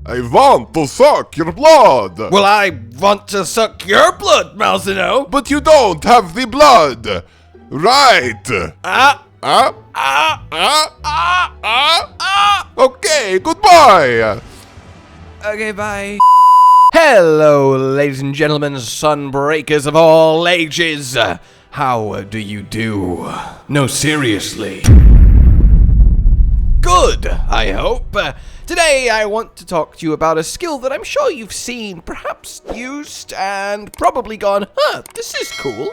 I want to suck your blood! Well, I want to suck your blood, Malzeno! But you don't have the blood! Right! Okay, goodbye! Okay, bye. Hello, ladies and gentlemen, Sunbreakers of all ages. How do you do? No, seriously. Good, I hope. Today I want to talk to you about a skill that I'm sure you've seen, perhaps used, and probably gone, this is cool.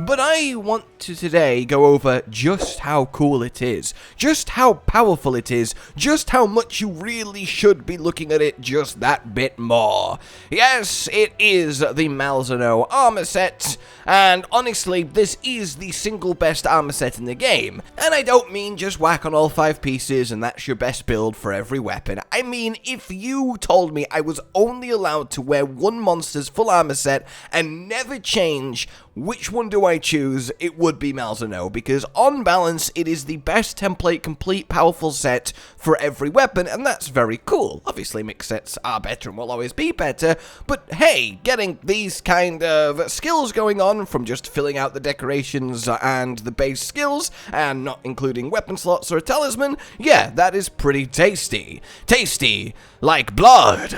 But I want to today go over just how cool it is, just how powerful it is, just how much you really should be looking at it just that bit more. Yes, it is the Malzeno armor set, and honestly, this is the single best armor set in the game. And I don't mean just whack on all 5 pieces and that's your best build for every weapon. I mean, if you told me I was only allowed to wear one monster's full armor set and never change, which one do I choose? It would be Malzeno, because on balance, it is the best template, complete, powerful set for every weapon, and that's very cool. Obviously, mixed sets are better and will always be better, but hey, getting these kind of skills going on from just filling out the decorations and the base skills, and not including weapon slots or a talisman, yeah, that is pretty tasty. Tasty like blood.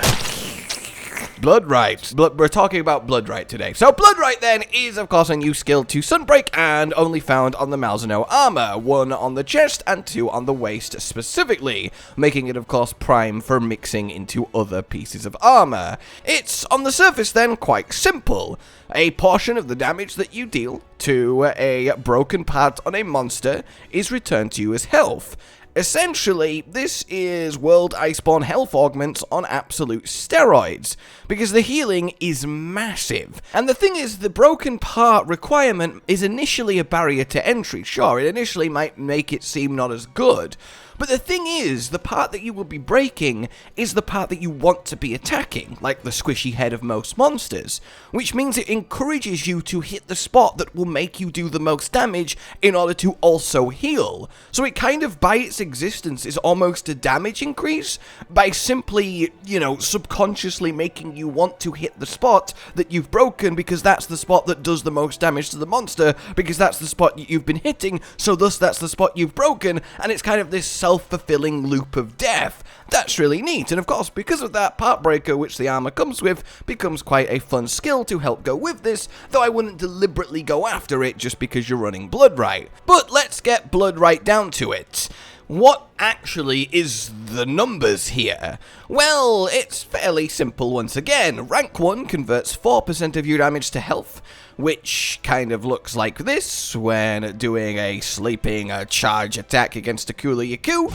Bloodrite. We're talking about Bloodrite today. So Bloodrite then is of course a new skill to Sunbreak and only found on the Malzeno armor, 1 on the chest and 2 on the waist specifically, making it of course prime for mixing into other pieces of armor. It's on the surface then quite simple. A portion of the damage that you deal to a broken part on a monster is returned to you as health. Essentially, this is World Iceborne health augments on absolute steroids, because the healing is massive. And the thing is, the broken part requirement is initially a barrier to entry. Sure, it initially might make it seem not as good, but the thing is, the part that you will be breaking is the part that you want to be attacking, like the squishy head of most monsters, which means it encourages you to hit the spot that will make you do the most damage in order to also heal. So it kind of, by its existence, is almost a damage increase by simply, subconsciously making you want to hit the spot that you've broken, because that's the spot that does the most damage to the monster, because that's the spot you've been hitting, so thus that's the spot you've broken, and it's kind of this self-fulfilling loop of death. That's really neat, and of course, because of that, Part Breaker, which the armor comes with, becomes quite a fun skill to help go with this, though I wouldn't deliberately go after it just because you're running Bloodrite. But let's get Bloodrite down to it. What actually is the numbers here? Well, it's fairly simple once again. Rank 1 converts 4% of your damage to health, which kind of looks like this when doing a sleeping charge attack against a Kula Yaku.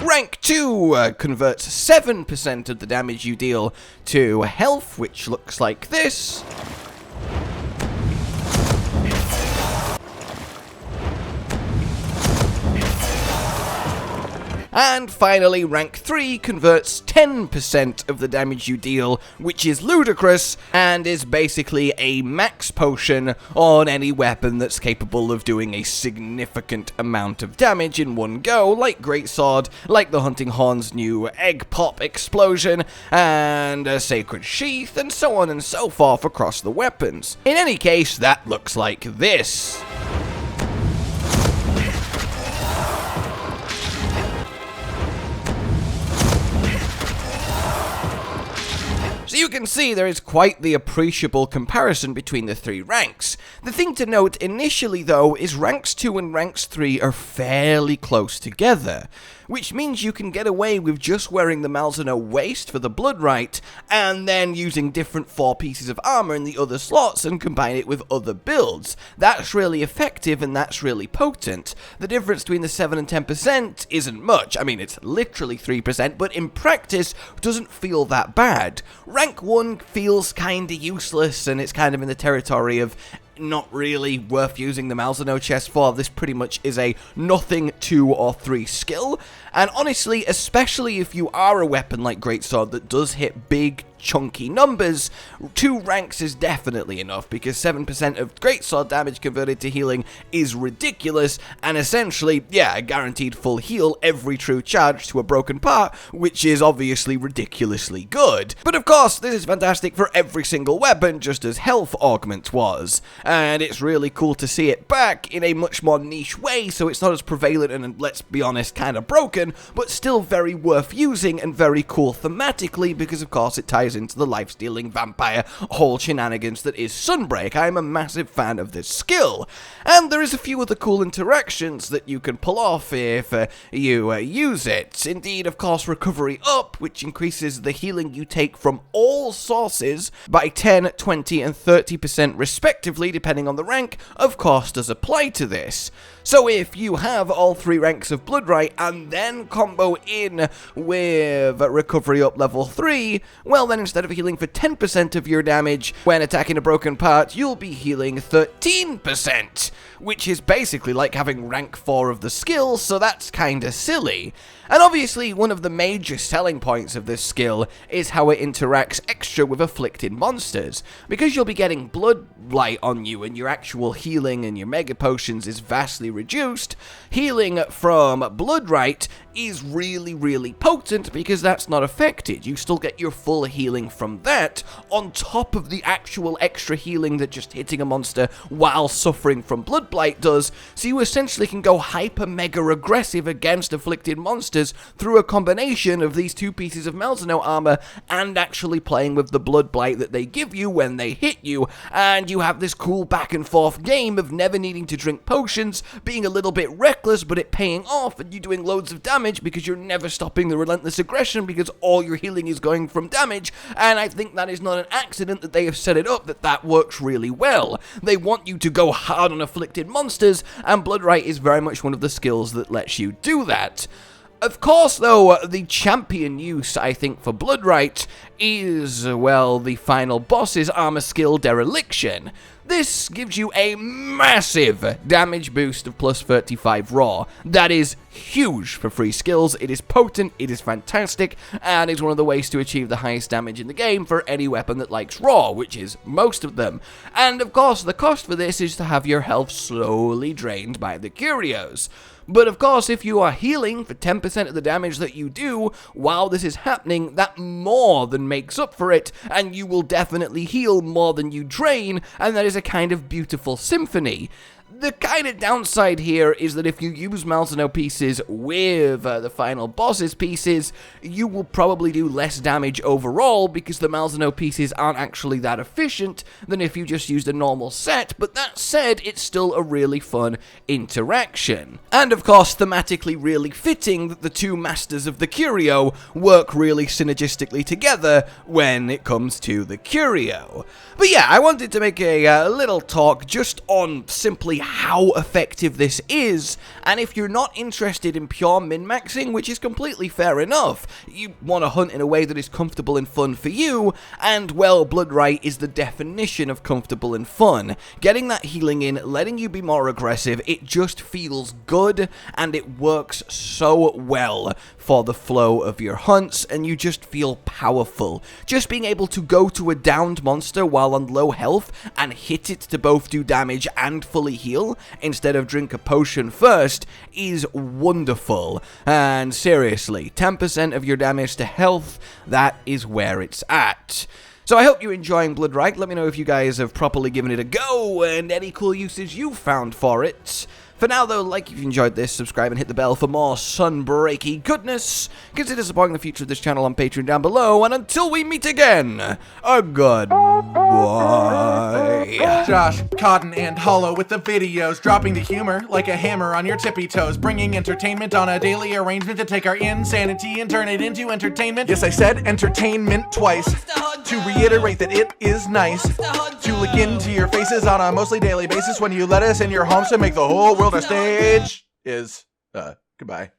Rank 2 converts 7% of the damage you deal to health, which looks like this. And finally, rank 3 converts 10% of the damage you deal, which is ludicrous, and is basically a max potion on any weapon that's capable of doing a significant amount of damage in one go, like Greatsword, like the Hunting Horn's new Egg Pop Explosion, and a Sacred Sheath, and so on and so forth across the weapons. In any case, that looks like this. So you can see there is quite the appreciable comparison between the 3 ranks. The thing to note initially though is ranks 2 and ranks 3 are fairly close together, which means you can get away with just wearing the Malzeno waist for the Bloodrite and then using different 4 pieces of armor in the other slots and combine it with other builds. That's really effective and that's really potent. The difference between the 7 and 10% isn't much. I mean, it's literally 3%, but in practice doesn't feel that bad. Rank 1 feels kinda useless, and it's kind of in the territory of not really worth using the Malzeno chest for. This pretty much is a nothing 2 or 3 skill, and honestly, especially if you are a weapon like Greatsword that does hit big chunky numbers, 2 ranks is definitely enough, because 7% of greatsword damage converted to healing is ridiculous, and essentially, yeah, a guaranteed full heal every true charge to a broken part, which is obviously ridiculously good. But of course, this is fantastic for every single weapon, just as health augment was, and it's really cool to see it back in a much more niche way, so it's not as prevalent and, let's be honest, kind of broken, but still very worth using and very cool thematically, because of course it ties into the life-stealing vampire whole shenanigans that is Sunbreak. I am a massive fan of this skill, and there is a few other cool interactions that you can pull off if you use it. Indeed, of course, Recovery Up, which increases the healing you take from all sources by 10, 20, and 30% respectively, depending on the rank, of course does apply to this. So if you have all 3 ranks of Bloodrite and then combo in with Recovery Up level 3, well then instead of healing for 10% of your damage when attacking a broken part, you'll be healing 13%, which is basically like having rank 4 of the skill, so that's kinda silly. And obviously, one of the major selling points of this skill is how it interacts extra with afflicted monsters. Because you'll be getting Bloodrite on you and your actual healing and your mega potions is vastly reduced, healing from Bloodrite is really potent because that's not affected. You still get your full healing from that, on top of the actual extra healing that just hitting a monster while suffering from blood blight does, so you essentially can go hyper mega aggressive against afflicted monsters through a combination of these 2 pieces of Malzeno armor and actually playing with the blood blight that they give you when they hit you, and you have this cool back and forth game of never needing to drink potions, being a little bit reckless but it paying off, and you doing loads of damage because you're never stopping the relentless aggression because all your healing is going from damage, and I think that is not an accident that they have set it up that works really well. They want you to go hard on afflicted monsters, and Bloodrite is very much one of the skills that lets you do that. Of course, though, the champion use, I think, for Bloodrite is, well, the final boss's armor skill, Dereliction. This gives you a massive damage boost of plus 35 raw. That is huge for free skills. It is potent, it is fantastic, and is one of the ways to achieve the highest damage in the game for any weapon that likes raw, which is most of them. And of course, the cost for this is to have your health slowly drained by the curios. But of course, if you are healing for 10% of the damage that you do while this is happening, that more than makes up for it, and you will definitely heal more than you drain, and that is a kind of beautiful symphony. The kind of downside here is that if you use Malzeno pieces with the final boss's pieces, you will probably do less damage overall because the Malzeno pieces aren't actually that efficient than if you just used a normal set, but that said, it's still a really fun interaction. And of course, thematically really fitting that the 2 masters of the curio work really synergistically together when it comes to the curio. But yeah, I wanted to make a little talk just on simply how effective this is, and if you're not interested in pure min-maxing, which is completely fair enough, you want to hunt in a way that is comfortable and fun for you, and well, Bloodrite is the definition of comfortable and fun. Getting that healing in, letting you be more aggressive, it just feels good, and it works so well for the flow of your hunts, and you just feel powerful. Just being able to go to a downed monster while on low health and hit it to both do damage and fully heal instead of drink a potion first is wonderful. And seriously, 10% of your damage to health, that is where it's at. So I hope you're enjoying Bloodrite. Let me know if you guys have properly given it a go and any cool uses you've found for it. For now, though, like if you enjoyed this, subscribe and hit the bell for more Sunbreaky goodness. Consider supporting the future of this channel on Patreon down below, and until we meet again, a goodbye. Josh, Cotton, and Hollow with the videos, dropping the humor like a hammer on your tippy toes, bringing entertainment on a daily arrangement to take our insanity and turn it into entertainment. Yes, I said entertainment twice, to reiterate that it is nice to look into your faces on a mostly daily basis when you let us in your homes to make the whole world a stage. Goodbye.